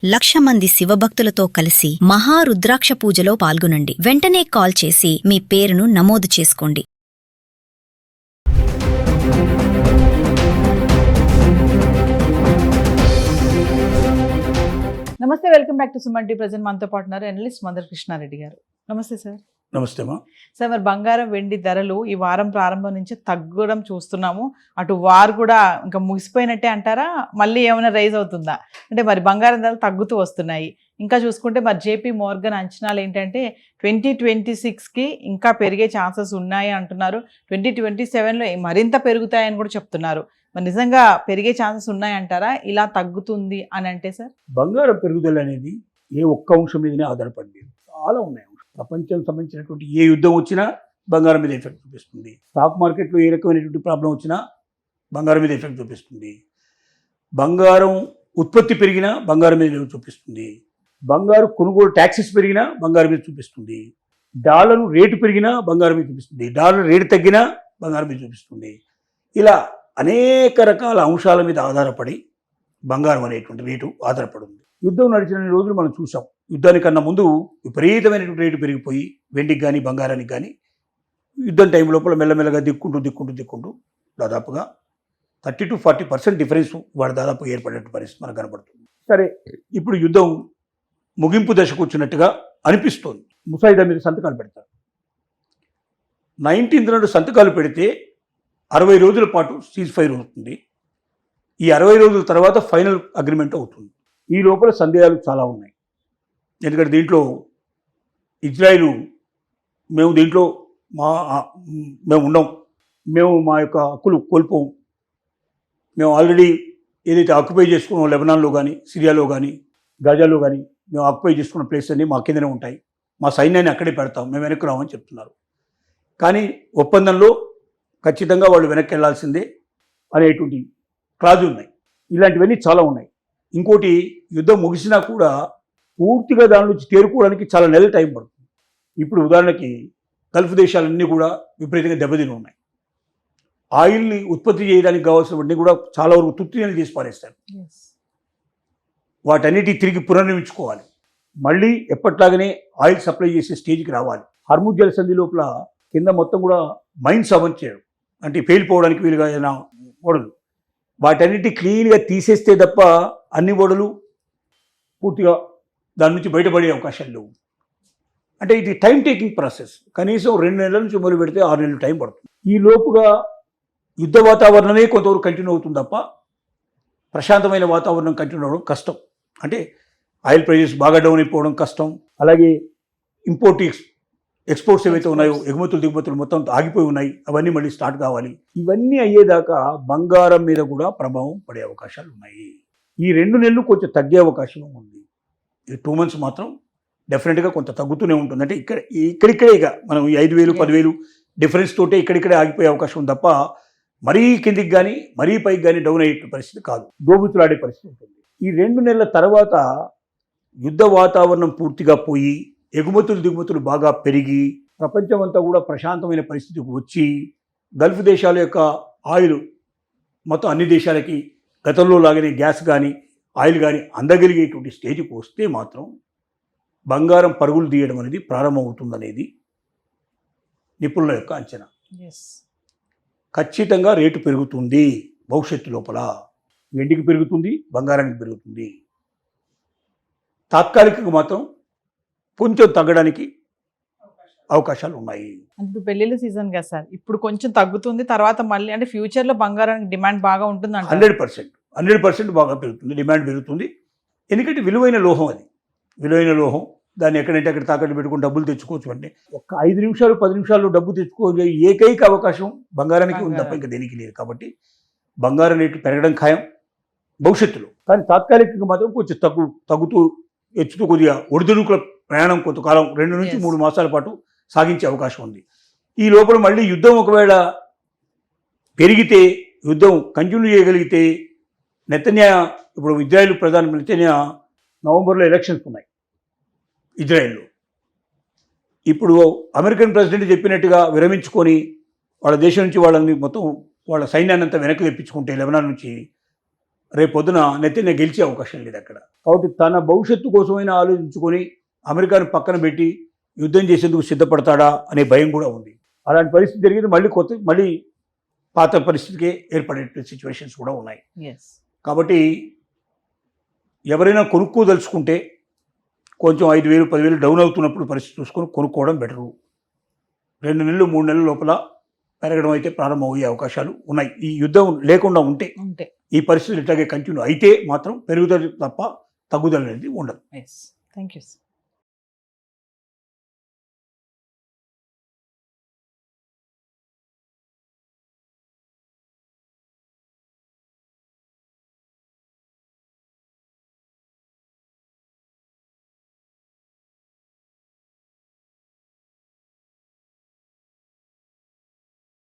1,00,000 మంది శివభక్తులతో కలిసి మహారుద్రాక్ష పూజలో పాల్గొనండి. వెంటనే కాల్ చేసి మీ పేరును నమోదు చేసుకోండి. నమస్తే, welcome back to Suman T. Present మనతో పాటు ఉన్నారు అనలిస్ట్ మందర కృష్ణారెడ్డి గారు. నమస్తే సార్. నమస్తే అమ్మా. సార్, మరి బంగారం వెండి ధరలు ఈ వారం ప్రారంభం నుంచి తగ్గడం చూస్తున్నాము. అటు వార్ కూడా ఇంకా ముగిసిపోయినట్టే అంటారా, మళ్ళీ ఏమైనా రైజ్ అవుతుందా? అంటే మరి బంగారం ధరలు తగ్గుతూ వస్తున్నాయి. ఇంకా చూసుకుంటే మరి జేపీ మోర్గన్ అంచనాలు ఏంటంటే 2026కి ఇంకా పెరిగే ఛాన్సెస్ ఉన్నాయి అంటున్నారు. 2027లో మరింత పెరుగుతాయని కూడా చెప్తున్నారు. మరి నిజంగా పెరిగే ఛాన్సెస్ ఉన్నాయంటారా ఇలా తగ్గుతుంది అని అంటే? సార్, బంగారం పెరుగుదల అనేది ఏ ఒక్క అంశం మీదనే ఆధారపడింది. చాలా ఉన్నాయి. ప్రపంచం సంబంధించినటువంటి ఏ యుద్ధం వచ్చినా బంగారం మీద ఎఫెక్ట్ చూపిస్తుంది. స్టాక్ మార్కెట్లో ఏ రకమైనటువంటి ప్రాబ్లం వచ్చినా బంగారం మీద ఎఫెక్ట్ చూపిస్తుంది. బంగారం ఉత్పత్తి పెరిగినా బంగారం మీద చూపిస్తుంది. బంగారు కొనుగోలు ట్యాక్సెస్ పెరిగినా బంగారం మీద చూపిస్తుంది. డాలర్ రేటు పెరిగినా బంగారం మీద చూపిస్తుంది. డాలర్ రేటు తగ్గినా బంగారం మీద చూపిస్తుంది. ఇలా అనేక రకాల అంశాల మీద ఆధారపడి బంగారం అనేటువంటి రేటు ఆధారపడింది. యుద్ధం నడిచిన రోజులు మనం చూసాం. యుద్ధానికన్నా ముందు విపరీతమైనటువంటి రేటు పెరిగిపోయి వెండికి కానీ బంగారానికి కానీ యుద్ధం టైం లోపల మెల్లమెల్లగా దిక్కుంటూ దాదాపుగా 30 to 40% డిఫరెన్స్ వాడు దాదాపు ఏర్పడేటువంటి పరిస్థితి మనకు కనబడుతుంది. సరే, ఇప్పుడు యుద్ధం ముగింపు దశకు వచ్చినట్టుగా అనిపిస్తోంది. ముసాయిదా మీద సంతకాలు పెడతారు. 19th నాడు సంతకాలు పెడితే 60 రోజుల పాటు సీజ్ ఫైర్ అవుతుంది. ఈ 60 రోజుల తర్వాత ఫైనల్ అగ్రిమెంట్ అవుతుంది. ఈ లోపల సందేహాలు చాలా ఉన్నాయి. ఎందుకంటే దీంట్లో ఇజ్రాయిల్ మేము దీంట్లో మేము ఉండం, మేము మా యొక్క హక్కులు కోల్పోం, మేము ఆల్రెడీ ఏదైతే ఆక్యుపై చేసుకున్నాం లెబనాన్లో కానీ సిరియాలో కానీ గాజాలో కానీ మేము ఆక్యుపై చేసుకున్న ప్లేస్ అన్నీ మా కిందనే ఉంటాయి, మా సైన్యాన్ని అక్కడే పెడతాం, మేము వెనక్కి రామని చెప్తున్నారు. కానీ ఒప్పందంలో ఖచ్చితంగా వాళ్ళు వెనక్కి వెళ్లాల్సిందే అనేటువంటి క్లాజు ఉన్నాయి. ఇలాంటివన్నీ చాలా ఉన్నాయి. ఇంకోటి, యుద్ధం ముగిసినా కూడా పూర్తిగా దాని నుంచి తేరుకోవడానికి చాలా నెలల టైం పడుతుంది. ఇప్పుడు ఉదాహరణకి గల్ఫ్ దేశాలన్నీ కూడా విపరీతంగా దెబ్బతిని ఉన్నాయి. ఆయిల్ని ఉత్పత్తి చేయడానికి కావాల్సినవన్నీ కూడా చాలా వరకు తుత్తిని చేసి పారేస్తారు. వాటన్నిటి తిరిగి పునర్నిర్మించుకోవాలి. మళ్ళీ ఎప్పట్లాగనే ఆయిల్ సప్లై చేసే స్టేజ్కి రావాలి. హర్ముజ్ జలసంధి లోపల కింద మొత్తం కూడా మైన్స్ అవంచారు, అంటే పేలిపోవడానికి వీలుగా ఏదైనా ఓడలు, వాటన్నిటి క్లీన్గా తీసేస్తే తప్ప అన్ని ఓడలు పూర్తిగా దాని నుంచి బయటపడే అవకాశాలు లేవు. అంటే ఇది టైం టేకింగ్ ప్రాసెస్. కనీసం 2 నెలల నుంచి మొదలు పెడితే 6 నెలలు టైం పడుతుంది. ఈ లోపుగా యుద్ధ వాతావరణమే కొంతవరకు కంటిన్యూ అవుతుంది తప్ప ప్రశాంతమైన వాతావరణం కంటిన్యూ అవ్వడం కష్టం. అంటే ఆయిల్ ప్రైజెస్ బాగా డౌన్ అయిపోవడం కష్టం. అలాగే ఎక్స్పోర్ట్స్ ఏవైతే ఉన్నాయో, ఎగుమతులు దిగుమతులు మొత్తం ఆగిపోయి ఉన్నాయి, అవన్నీ మళ్ళీ స్టార్ట్ కావాలి. ఇవన్నీ అయ్యేదాకా బంగారం మీద కూడా ప్రభావం పడే అవకాశాలు ఉన్నాయి. ఈ 2 నెలలు కొంచెం తగ్గే అవకాశం ఉంది. ఈ 2 months మాత్రం డెఫినెట్గా కొంత తగ్గుతూనే ఉంటుంది. అంటే ఇక్కడిక్కడే ఇక మనం 5,000 10,000 డిఫరెన్స్ తోటే ఇక్కడిక్కడే ఆగిపోయే అవకాశం ఉంది తప్ప మరీ కిందికి కానీ మరీ పైకి కానీ డౌన్ అయ్యే పరిస్థితి కాదు, దోబుతులాడే పరిస్థితి ఉంటుంది. ఈ 2 నెలల తర్వాత యుద్ధ వాతావరణం పూర్తిగా పోయి ఎగుమతులు దిగుమతులు బాగా పెరిగి ప్రపంచం అంతా కూడా ప్రశాంతమైన పరిస్థితికి వచ్చి గల్ఫ్ దేశాల యొక్క ఆయిల్ మొత్తం అన్ని దేశాలకి గతంలో లాగానే గ్యాస్ కానీ ఆయిల్ కానీ అందగలిగేటువంటి స్టేజ్కి వస్తే మాత్రం బంగారం పరుగులు తీయడం అనేది ప్రారంభమవుతుందనేది నిపుణుల యొక్క అంచనా. ఖచ్చితంగా రేటు పెరుగుతుంది భవిష్యత్తు లోపల. వెండికి పెరుగుతుంది, బంగారానికి పెరుగుతుంది. తాత్కాలికంగా మాత్రం కొంచెం తగ్గడానికి అవకాశాలు ఉన్నాయి. ఇప్పుడు పెళ్లిళ్ళ సీజన్ కదా సార్, ఇప్పుడు కొంచెం తగ్గుతుంది, తర్వాత మళ్ళీ అంటే ఫ్యూచర్లో బంగారానికి డిమాండ్ బాగా ఉంటుంది అంటే 100% బాగా పెరుగుతుంది, డిమాండ్ పెరుగుతుంది. ఎందుకంటే విలువైన లోహం, అది విలువైన లోహం. దాన్ని ఎక్కడంటే అక్కడ తాకట్టు పెట్టుకుని డబ్బులు తెచ్చుకోవచ్చు. అంటే ఒక 5 నిమిషాలు 10 నిమిషాల్లో డబ్బు తెచ్చుకోగలిగే ఏకైక అవకాశం బంగారానికి ఉంది తప్ప ఇంకా దేనికి లేదు. కాబట్టి బంగారం రేటు పెరగడం ఖాయం భవిష్యత్తులో. కానీ తాత్కాలికంగా మాత్రం కొంచెం తగ్గుతూ హెచ్చుతూ కొద్దిగా ఒడిదుడుకుల ప్రయాణం కొంతకాలం 2 నుంచి 3 మాసాల పాటు సాగించే అవకాశం ఉంది. ఈ లోపల మళ్ళీ యుద్ధం ఒకవేళ పెరిగితే, యుద్ధం కంటిన్యూ చేయగలిగితే, ఇప్పుడు ఇజ్రాయెల్ ప్రధాని నెతన్యా నవంబర్లో ఎలక్షన్స్ ఉన్నాయి ఇజ్రాయెల్లో. ఇప్పుడు అమెరికన్ ప్రెసిడెంట్ చెప్పినట్టుగా విరమించుకొని వాళ్ళ దేశం నుంచి వాళ్ళని మొత్తం వాళ్ళ సైన్యాన్ని అంతా వెనక్కి తెప్పించుకుంటే లెబనాన్ నుంచి రేపొద్దున నెత్తిన గెలిచే అవకాశం లేదు అక్కడ. కాబట్టి తన భవిష్యత్తు కోసమైనా ఆలోచించుకొని అమెరికాను పక్కన పెట్టి యుద్ధం చేసేందుకు సిద్ధపడతాడా అనే భయం కూడా ఉంది. అలాంటి పరిస్థితి జరిగింది మళ్ళీ పాత పరిస్థితికే ఏర్పడే సిచ్యువేషన్స్ కూడా ఉన్నాయి. కాబట్టి ఎవరైనా కొనుక్కోదలుచుకుంటే కొంచెం 5,000 10,000 డౌన్ అవుతున్నప్పుడు పరిస్థితి చూసుకొని కొనుక్కోవడం బెటరు. 2 నెలలు 3 నెలల లోపల పెరగడం అయితే ప్రారంభమయ్యే అవకాశాలు ఉన్నాయి. ఈ యుద్ధం లేకుండా ఉంటే ఈ పరిస్థితులు ఇట్లాగే కంటిన్యూ అయితే మాత్రం పెరుగుదల తప్ప తగ్గుదల అనేది ఉండదు. Thank you.